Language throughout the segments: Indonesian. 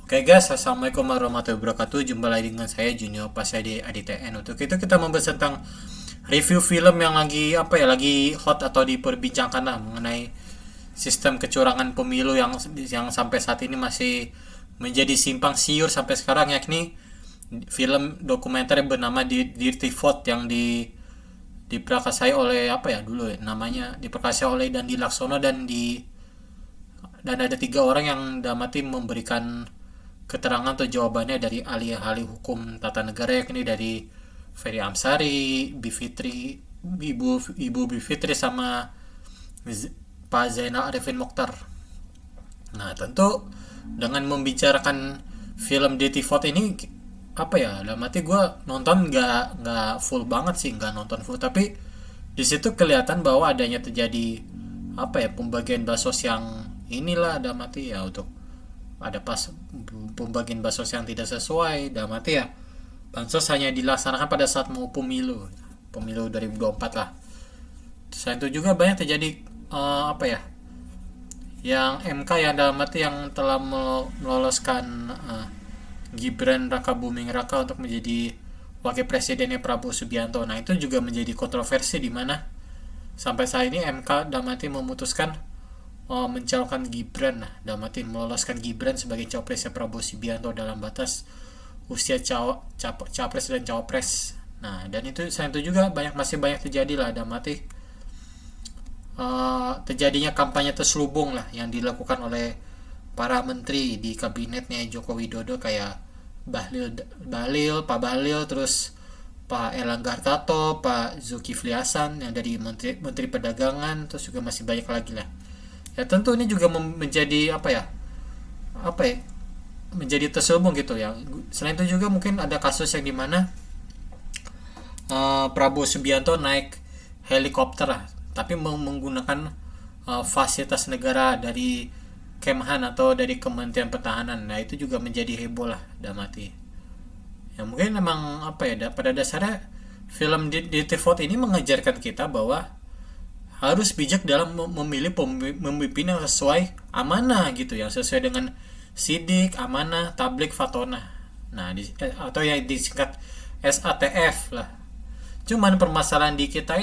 Oke guys, assalamualaikum warahmatullahi wabarakatuh. Jumpa lagi dengan saya Junior Pasadi ADTN. Untuk itu kita membahas tentang review film yang lagi hot atau diperbincangkan lah, mengenai sistem kecurangan pemilu yang sampai saat ini masih menjadi simpang siur sampai sekarang, yakni film dokumenter yang bernama Dirty Vote yang diprakarsai oleh namanya diprakarsai oleh Dandi Laksono dan ada tiga orang yang damati memberikan keterangan atau jawabannya dari ahli-ahli hukum tata negara, yakni dari Ferry Amsari, Ibu Bivitri sama Pak Zainal Arifin Mokhtar. Nah, tentu dengan membicarakan film Dirty Vote ini, dalam arti gue nonton nggak full banget sih, nggak nonton full, tapi di situ kelihatan bahwa adanya terjadi pembagian bansos yang inilah, dalam arti ya untuk ada pas pembagian bansos yang tidak sesuai, dalam arti ya bansos hanya dilaksanakan pada saat mau pemilu 2024 lah. Selain itu juga banyak terjadi yang MK yang dalam arti yang telah meloloskan Gibran Raka Buming Raka untuk menjadi wakil presidennya Prabowo Subianto. Nah, itu juga menjadi kontroversi di mana sampai saat ini MK dalam arti memutuskan mencalonkan Gibran, dalam arti meloloskan Gibran sebagai cawapresnya Prabowo Subianto dalam batas usia capres dan cawapres. Nah, dan itu selain itu juga masih banyak terjadi lah, dalam arti terjadinya kampanye terselubung lah yang dilakukan oleh para menteri di kabinetnya Joko Widodo, kayak Pak Bahlil, terus Pak Erlangga Hartarto, Pak Zulkifli Hasan yang dari menteri Perdagangan, terus juga masih banyak lagi lah. Ya tentu ini juga menjadi menjadi terselubung gitu ya. Selain itu juga mungkin ada kasus yang dimana Prabowo Subianto naik helikopter lah, tapi menggunakan fasilitas negara dari Kemhan atau dari Kementerian Pertahanan. Nah, itu juga menjadi heboh lah, dalam arti ya mungkin memang pada dasarnya film Dirty Vote ini mengajarkan kita bahwa harus bijak dalam memilih pemimpin yang sesuai amanah gitu, yang sesuai dengan sidik, amanah, tablik, fatonah. Nah, atau yang disingkat SATF lah. Cuman permasalahan di kita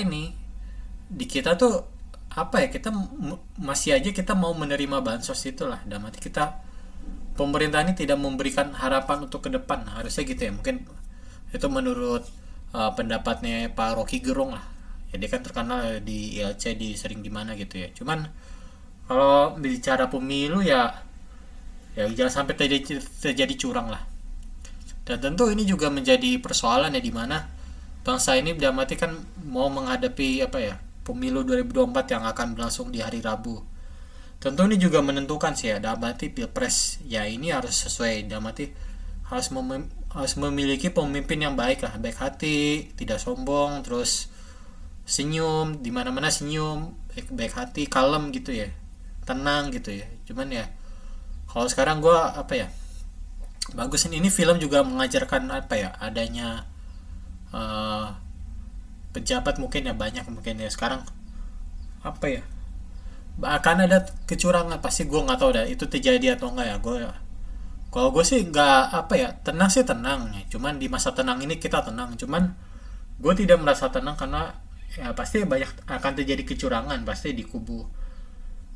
tuh kita masih aja kita mau menerima bansos itulah, dalam arti kita pemerintah ini tidak memberikan harapan untuk ke depan, harusnya gitu ya. Mungkin itu menurut pendapatnya Pak Rocky Gerung lah ya, dia kan terkenal di ILC, sering di mana gitu ya. Cuman kalau bicara pemilu ya jangan sampai terjadi curang lah. Dan tentu ini juga menjadi persoalan ya, di mana bangsa ini dalam arti kan mau menghadapi pemilu 2024 yang akan berlangsung di hari Rabu. Tentu ini juga menentukan sih ya, dalam arti pilpres ya ini harus sesuai, dalam arti harus memiliki pemimpin yang baik lah, baik hati, tidak sombong, terus senyum, di mana-mana senyum, baik hati, kalem gitu ya, tenang gitu ya. Cuman ya kalau sekarang gue bagus ini film juga mengajarkan adanya pejabat mungkin ya, banyak mungkin ya sekarang akan ada kecurangan, pasti gue nggak tahu dah itu terjadi atau enggak ya. Kalau gue sih nggak tenang sih, tenang ya, cuman di masa tenang ini kita tenang, cuman gue tidak merasa tenang karena ya pasti banyak akan terjadi kecurangan pasti di kubu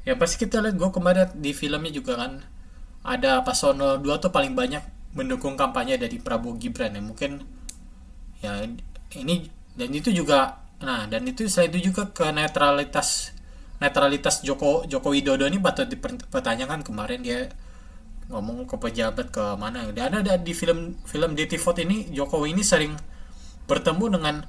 ya. Pasti kita lihat, gue kemarin di filmnya juga kan ada paslon 2 tuh paling banyak mendukung kampanye dari Prabowo Gibran ya, mungkin ya ini. Dan itu juga, nah, dan itu selain itu juga ke netralitas Joko Widodo ini patut dipertanyakan. Kemarin dia ngomong ke pejabat ke mana, dan ada di film Dirty Vote ini Jokowi ini sering bertemu dengan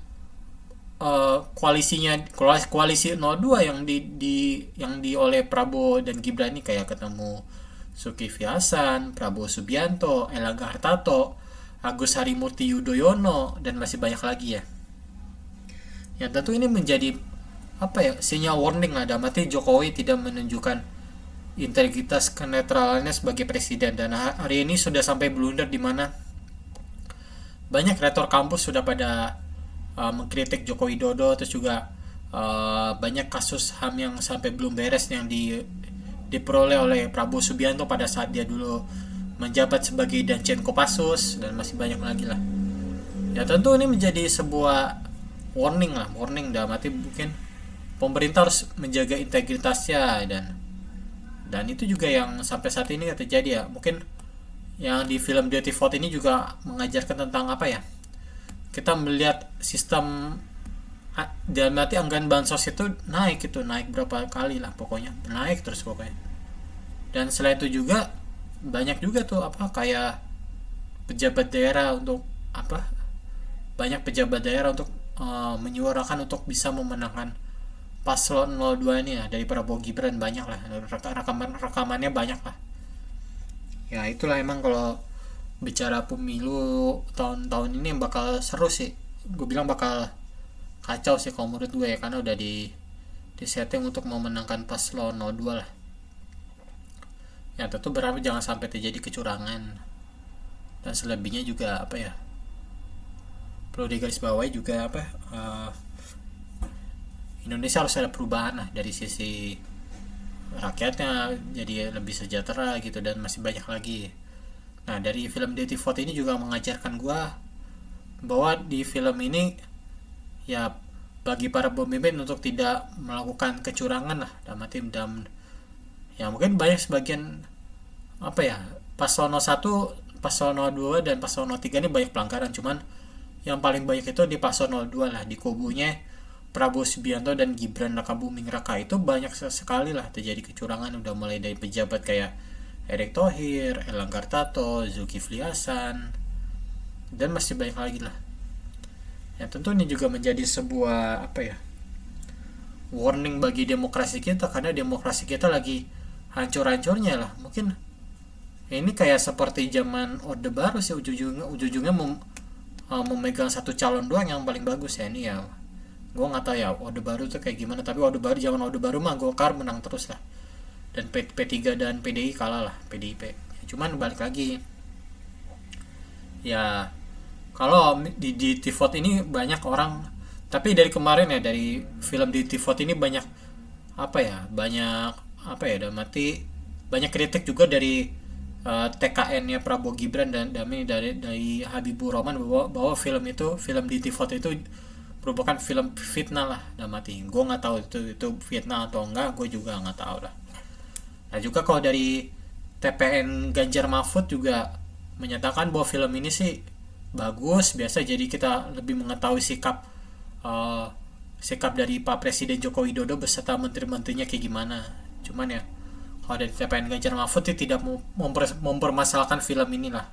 koalisi 02 yang di oleh Prabowo dan Gibran ini, kayak ketemu Zulkifli Hasan, Prabowo Subianto, Erlangga Hartarto, Agus Harimurti Yudhoyono, dan masih banyak lagi ya. Ya tentu ini menjadi sinyal warning lah, dalam arti Jokowi tidak menunjukkan integritas kenetralannya sebagai presiden. Dan hari ini sudah sampai blunder di mana banyak rektor kampus sudah pada mengkritik Joko Widodo, terus juga banyak kasus HAM yang sampai belum beres yang diperoleh oleh Prabowo Subianto pada saat dia dulu menjabat sebagai Danjen Kopassus, dan masih banyak lagi lah. Ya tentu ini menjadi sebuah warning dalam arti mungkin pemerintah harus menjaga integritasnya, dan itu juga yang sampai saat ini terjadi ya. Mungkin yang di film Dirty Vote ini juga mengajarkan tentang apa ya, kita melihat sistem dalam arti anggaran bansos itu naik berapa kali lah, pokoknya naik terus pokoknya. Dan selain itu juga banyak juga tuh apa kayak pejabat daerah untuk apa, banyak pejabat daerah untuk menyuarakan untuk bisa memenangkan paslon 02 ini ya, dari Prabowo Gibran. Banyak lah rekamannya, banyak lah ya. Itulah emang kalau bicara pemilu tahun-tahun ini bakal seru sih, gue bilang bakal kacau sih kalau menurut gue ya, karena udah di setting untuk memenangkan paslon 02 lah ya. Tentu berharap jangan sampai terjadi kecurangan, dan selebihnya juga apa ya, perlu digarisbawahi juga apa, Indonesia harus ada perubahan lah dari sisi rakyatnya jadi lebih sejahtera gitu, dan masih banyak lagi. Nah dari film Dirty Vote ini juga mengajarkan gua bahwa di film ini ya bagi para pemimpin untuk tidak melakukan kecurangan lah, dalam ya mungkin banyak sebagian apa ya, paslon 01, paslon 02 dan paslon 03 ini banyak pelanggaran, cuman yang paling banyak itu di paslon 02 lah, di kubunya Prabowo Subianto dan Gibran Rakabuming Raka. Itu banyak sekali lah terjadi kecurangan, udah mulai dari pejabat kayak Erick Thohir, Erlangga Hartarto, Zulkifli Hasan, dan masih banyak lagi lah ya. Tentu ini juga menjadi sebuah apa ya, warning bagi demokrasi kita, karena demokrasi kita lagi hancur-hancurnya lah. Mungkin ini kayak seperti zaman Orde Baru sih, ujung-ujungnya memegang satu calon doang yang paling bagus ya. Ini ya gue nggak tahu ya Orde Baru tuh kayak gimana, tapi zaman Orde Baru mah Golkar menang terus lah, dan P3 dan PDI kalah lah, PDIP ya. Cuman balik lagi ya, kalau di Tivot ini banyak orang, tapi dari kemarin ya, dari film di Tivot ini banyak apa ya, dalam arti banyak kritik juga dari TKN-nya Prabowo Gibran dan dari Habibur Rahman bahwa film di Tivot itu merupakan film fitnah lah, dalam arti gue nggak tahu itu fitnah atau enggak, gue juga nggak tahu lah. Nah juga kalau dari TPN Ganjar Mahfud juga menyatakan bahwa film ini sih bagus biasa, jadi kita lebih mengetahui sikap dari Pak Presiden Joko Widodo beserta menteri-menterinya kayak gimana. Cuman ya kalau dari TPN Ganjar Mahfud tidak mempermasalahkan film inilah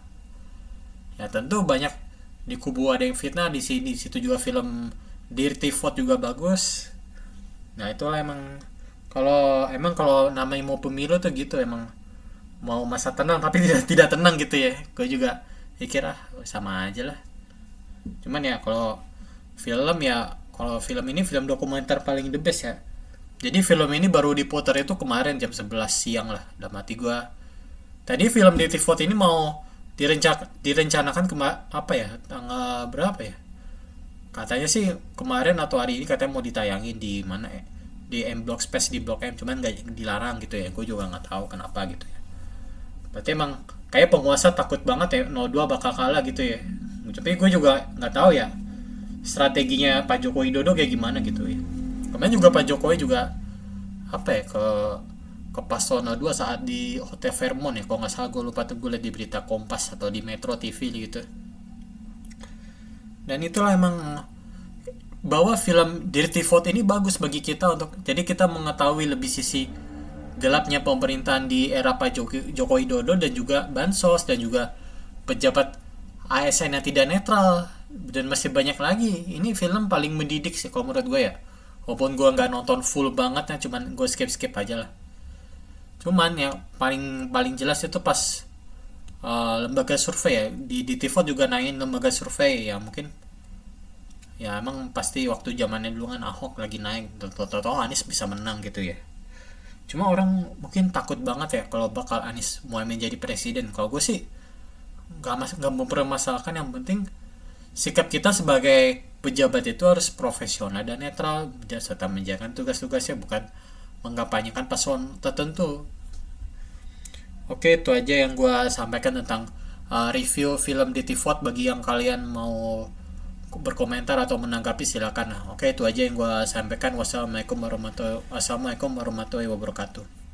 ya. Tentu banyak di kubu ada yang fitnah, di situ juga film Dirty Vote juga bagus. Nah itulah emang kalau namanya mau pemilu tuh gitu, emang mau masa tenang tapi tidak tenang gitu ya. Gue juga pikir sama aja lah. Cuman ya kalau film ini film dokumenter paling the best ya. Jadi film ini baru diputar itu kemarin jam 11 siang lah. Dalam hati gue tadi film Dirty Vote ini mau direncanakan tanggal berapa ya, katanya sih kemarin atau hari ini katanya mau ditayangin di mana ya, di M Block Space di Blok M, cuman nggak dilarang gitu ya. Gue juga nggak tahu kenapa gitu ya. Berarti emang kayak penguasa takut banget ya 02 bakal kalah gitu ya. Tapi gue juga nggak tahu ya strateginya Pak Joko Widodo kayak gimana gitu ya. Kemarin juga Pak Jokowi juga ke paslon 2 saat di Hotel Fairmont ya, kalau nggak salah, gue lupa tuh, gue liat di berita Kompas atau di Metro TV gitu. Dan itulah emang bahwa film Dirty Vote ini bagus bagi kita untuk jadi kita mengetahui lebih sisi gelapnya pemerintahan di era Pak Joko Widodo, dan juga bansos, dan juga pejabat ASN yang tidak netral, dan masih banyak lagi. Ini film paling mendidik sih kalau menurut gue ya, walaupun gue nggak nonton full banget ya, cuman gue skip aja lah. Cuman ya paling jelas itu pas lembaga survei ya, di Tivot juga naikin lembaga survei ya. Mungkin ya emang pasti waktu zamannya dulu kan Ahok lagi naik, tau Anies bisa menang gitu ya. Cuma orang mungkin takut banget ya kalau bakal Anies Muhaimin jadi presiden. Kalau gue sih nggak mempermasalahkan, yang penting sikap kita sebagai pejabat itu harus profesional dan netral serta menjalankan tugas-tugasnya, bukan mengkampanyekan paslon tertentu. Oke, itu aja yang gue sampaikan tentang review film di Tivot. Bagi yang kalian mau berkomentar atau menanggapi silakan. Oke, itu aja yang gue sampaikan. Wassalamualaikum warahmatullahi wabarakatuh.